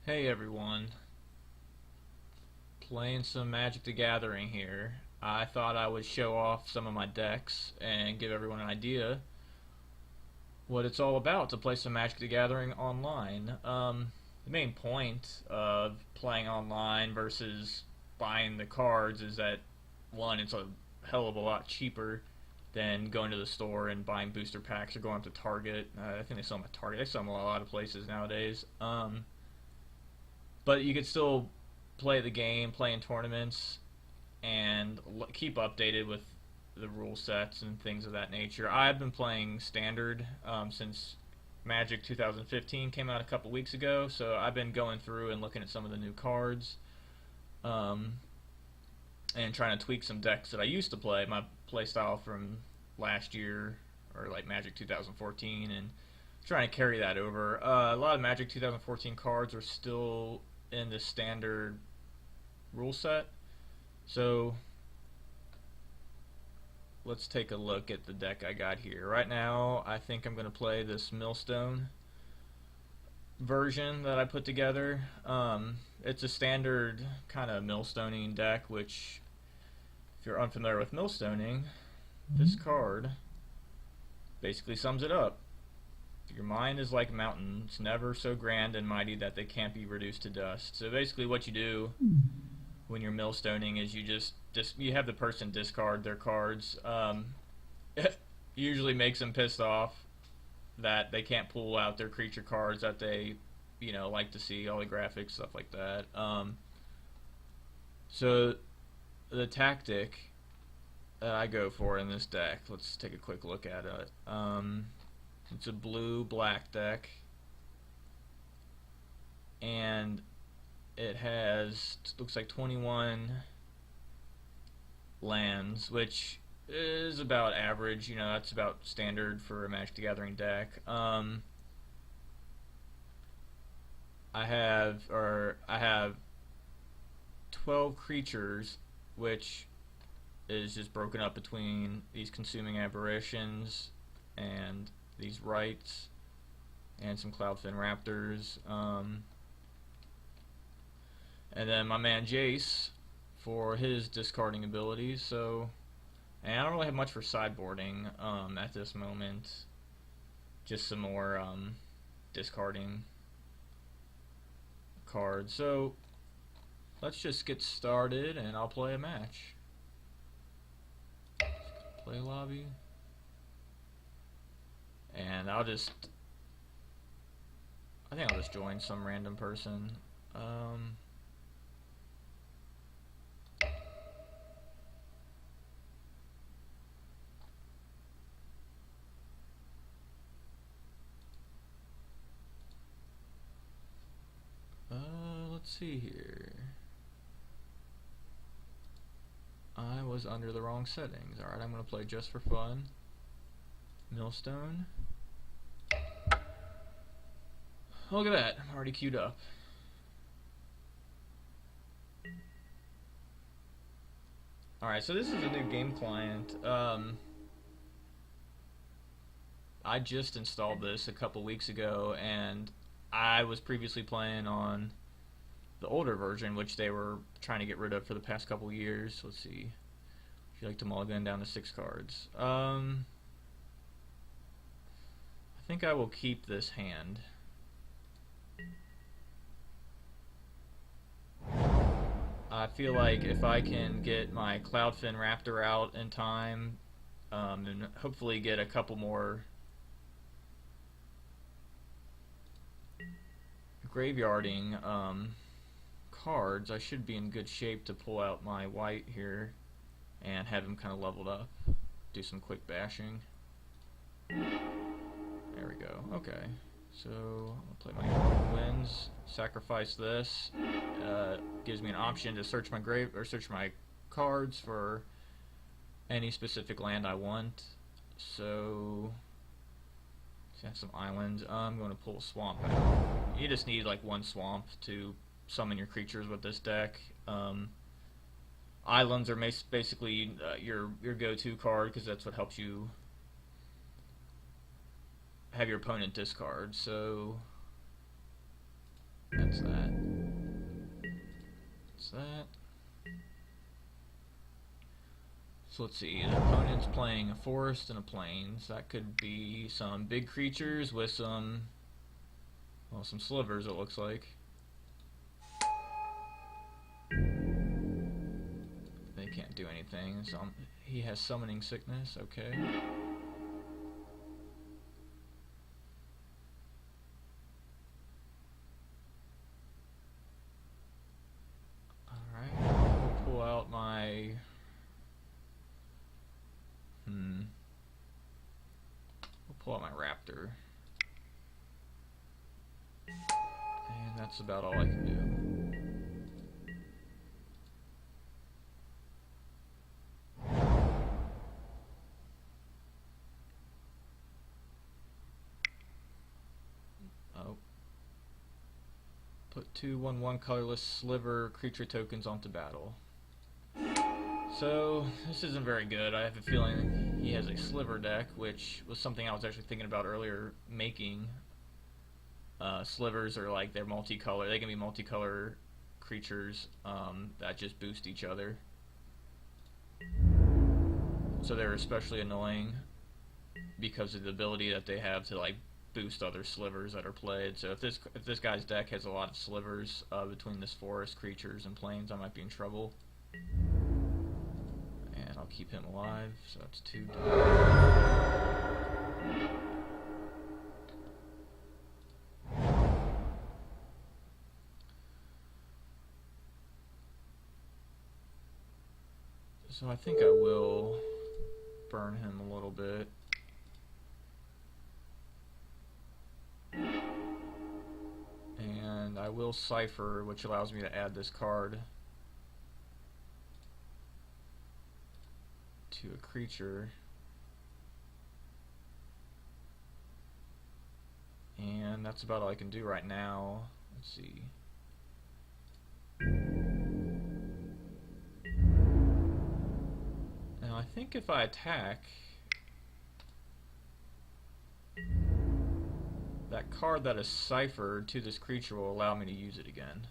Hey everyone, playing some Magic the Gathering here. I thought I would show off some of my decks and give everyone an idea what it's all about to play some Magic the Gathering online. The main point of playing online versus buying the cards is that one, it's a hell of a lot cheaper than going to the store and buying booster packs or going up to Target. I think they sell them at Target. They sell them a lot of places nowadays. But you could still play the game, play in tournaments, and keep updated with the rule sets and things of that nature. I've been playing Standard since Magic 2015 came out a couple weeks ago, so I've been going through and looking at some of the new cards um, and trying to tweak some decks that I used to play, my play style from last year or like Magic 2014, and trying to carry that over. A lot of Magic 2014 cards are still in the standard rule set. So let's take a look at the deck I got here. Right now, I think I'm going to play this Millstone version that I put together. It's a standard kind of millstoning deck, which, if you're unfamiliar with millstoning, this card basically sums it up. Your mind is like mountains, never so grand and mighty that they can't be reduced to dust. So basically what you do when you're millstoning is you just you have the person discard their cards. Usually makes them pissed off that they can't pull out their creature cards that they, like to see, all the graphics, stuff like that. So the tactic that I go for in this deck, let's take a quick look at it. It's a blue-black deck, and it has, looks like 21 lands, which is about average. That's about standard for a Magic the Gathering deck. I have 12 creatures, which is just broken up between these consuming aberrations and these rights and some Cloudfin Raptors, and then my man Jace for his discarding abilities. So, and I don't really have much for sideboarding at this moment, just some more discarding cards. So let's just get started and I'll play a match. Play lobby. And I think I'll just join some random person. Let's see here. I was under the wrong settings. Alright, I'm going to play just for fun. Millstone. Look at that, I'm already queued up. Alright, so this is a new game client. I just installed this a couple weeks ago, and I was previously playing on the older version, which they were trying to get rid of for the past couple years. Let's see. If you like to mulligan down to 6 cards. I think I will keep this hand. I feel like if I can get my Cloudfin Raptor out in time, and hopefully get a couple more graveyarding cards, I should be in good shape to pull out my white here and have him kind of leveled up. Do some quick bashing. There we go. Okay. So I'll play my wins, sacrifice this. Gives me an option to search my search my cards for any specific land I want. So I have some islands. I'm going to pull a swamp out. You just need like one swamp to summon your creatures with this deck. Islands are basically your go-to card because that's what helps you have your opponent discard. So that's that. That's that. So let's see, the opponent's playing a forest and a plains. That could be some big creatures with some, well, some slivers, it looks like. They can't do anything. So he has summoning sickness, okay. Alright, we'll pull out my... We'll pull out my raptor. And that's about all I can do. Oh. Put 2/1/1 colorless sliver creature tokens onto battle. So, this isn't very good. I have a feeling he has a sliver deck, which was something I was actually thinking about earlier making. Slivers are like, they're multicolor. They can be multicolor creatures that just boost each other. So they're especially annoying because of the ability that they have to like boost other slivers that are played. So if this guy's deck has a lot of slivers between this forest, creatures, and plains, I might be in trouble. And I'll keep him alive, so that's 2 down. So I think I will burn him a little bit. And I will Cipher, which allows me to add this card to a creature. And that's about all I can do right now. Let's see. Now I think if I attack, that card that is ciphered to this creature will allow me to use it again.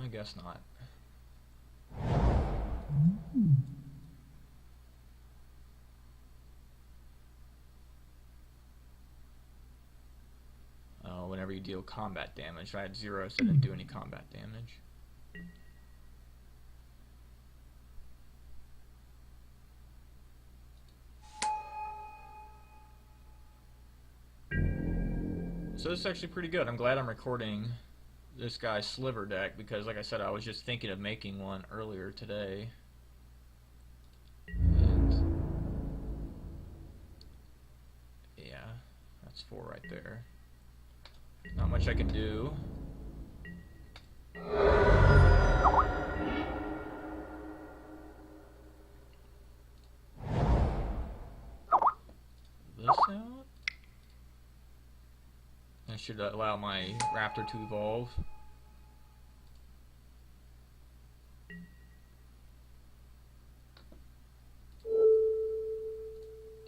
I guess not. Oh, whenever you deal combat damage. I had 0, so I didn't do any combat damage. So this is actually pretty good. I'm glad I'm recording this guy's sliver deck because, like I said, I was just thinking of making one earlier today. And yeah, that's 4 right there. Not much I can do. This out. I should allow my raptor to evolve.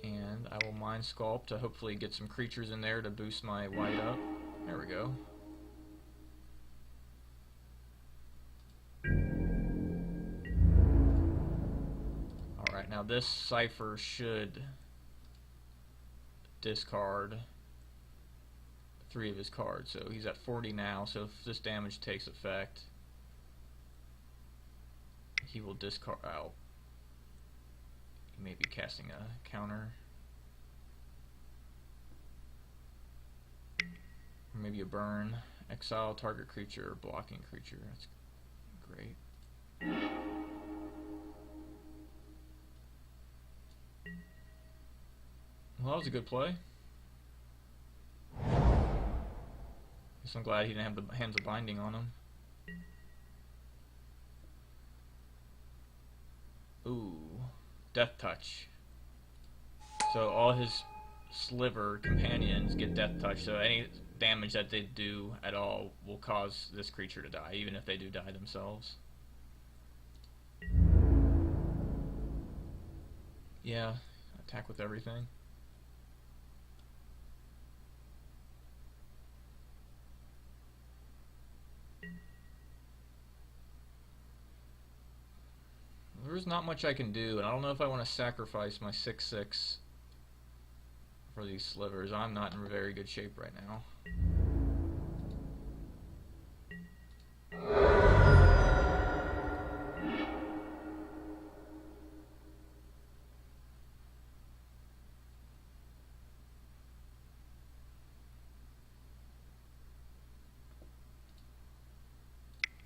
And I will Mind Sculpt to hopefully get some creatures in there to boost my white up. There we go. Alright, now this Cipher should discard 3 of his cards, so he's at 40 now, so if this damage takes effect, he will discard out. He may be casting a counter. Or maybe a burn. Exile target creature or blocking creature. That's great. Well, that was a good play. Guess I'm glad he didn't have the Hands of Binding on him. Ooh, Death Touch. So all his Sliver companions get Death Touch, so any damage that they do at all will cause this creature to die, even if they do die themselves. Yeah, attack with everything. Sliver's not much I can do, and I don't know if I want to sacrifice my 6/6 for these slivers. I'm not in very good shape right now.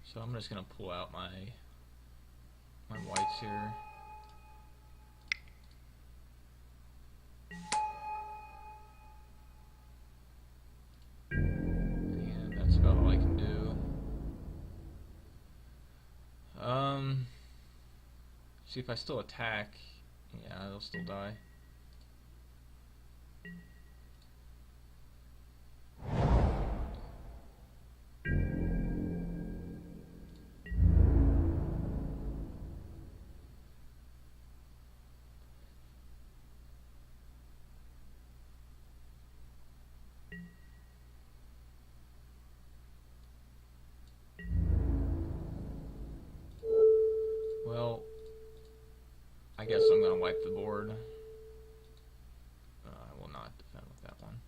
So I'm just gonna pull out my whites here. And that's about all I can do. See if I still attack. Yeah, they'll still die. Well, I guess I'm gonna wipe the board. I will not defend with that one.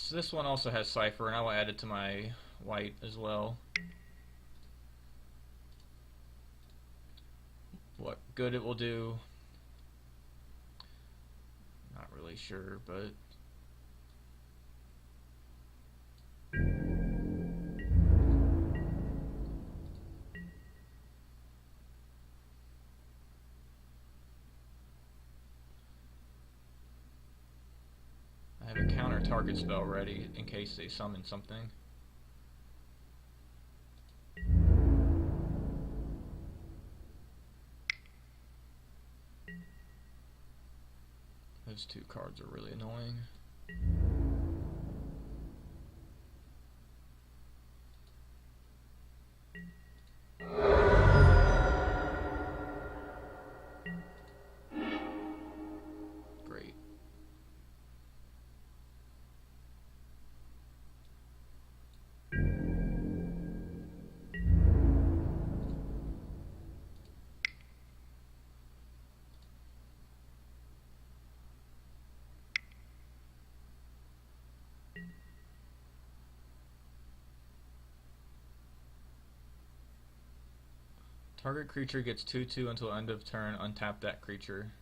So this one also has Cipher, and I will add it to my white as well. What good it will do, not really sure, but I have a counter target spell ready in case they summon something. Those two cards are really annoying. Great. Target creature gets 2/2 until end of turn. Untap that creature.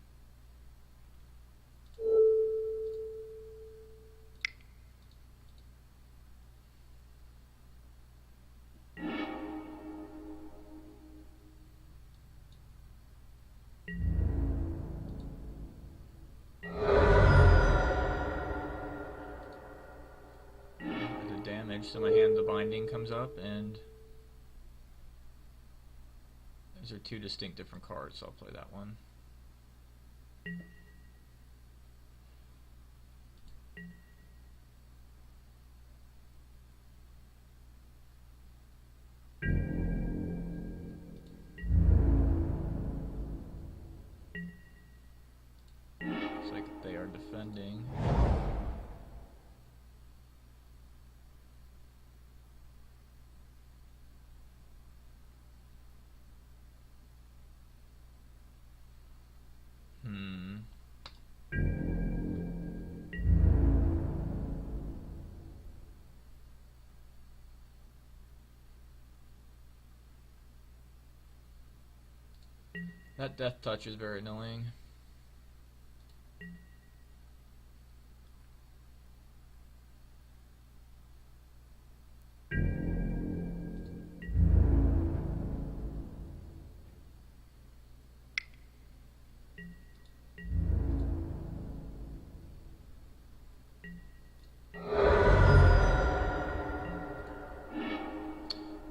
The damage, so my hand, the binding comes up, and these are two distinct different cards, so I'll play that one. Looks like they are defending. That death touch is very annoying.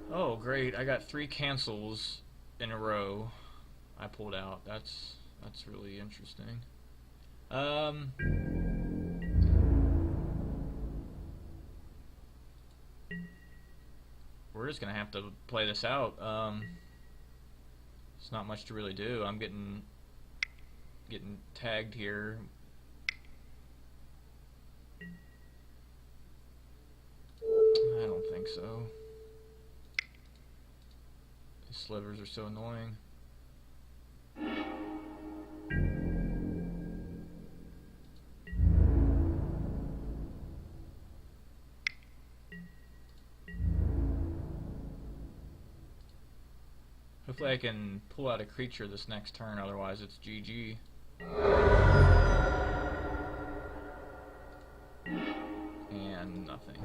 Oh, great. I got 3 cancels in a row. I pulled out. That's really interesting. we're just gonna have to play this out. It's not much to really do. I'm getting tagged here. I don't think so. These slivers are so annoying. Hopefully I can pull out a creature this next turn, otherwise it's GG. And nothing.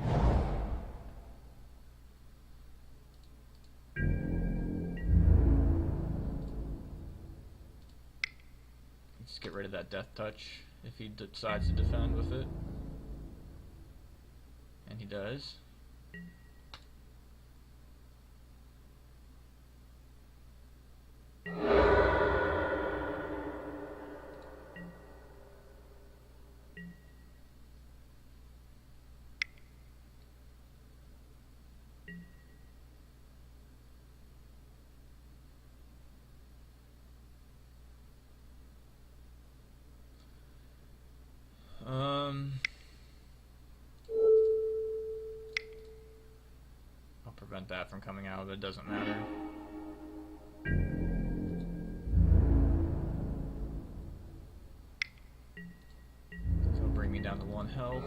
Let's get rid of that death touch if he decides to defend with it. And he does. I'll prevent that from coming out, but it doesn't matter. So it'll bring me down to 1 health.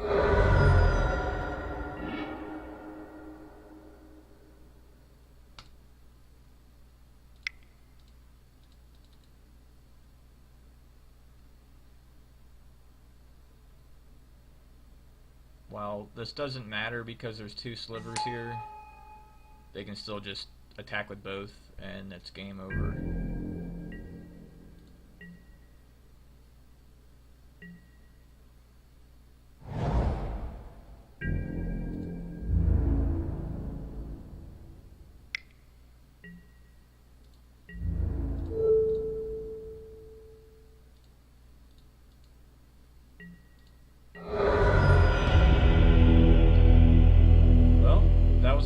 While this doesn't matter because there's 2 slivers here, they can still just attack with both and it's game over.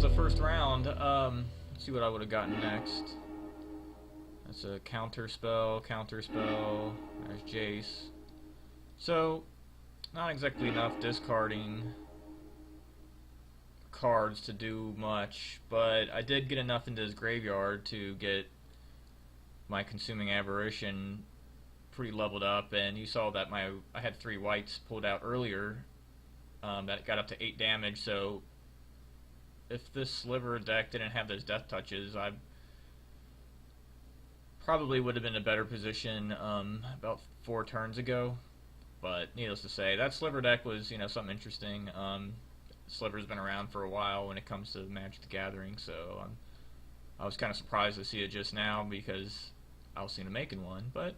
The first round. Let's see what I would have gotten next. That's a counter spell, There's Jace. So, not exactly enough discarding cards to do much, but I did get enough into his graveyard to get my Consuming Aberration pretty leveled up, and you saw that I had 3 whites pulled out earlier that got up to 8 damage, so if this Sliver deck didn't have those death touches, I probably would have been in a better position about 4 turns ago. But needless to say, that Sliver deck was, something interesting. Sliver's been around for a while when it comes to Magic the Gathering, so I was kind of surprised to see it just now because I was seeing him making one. But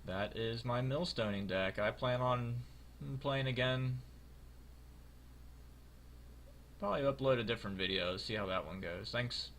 that is my Millstoning deck. I plan on playing again. Probably upload a different video, see how that one goes. Thanks.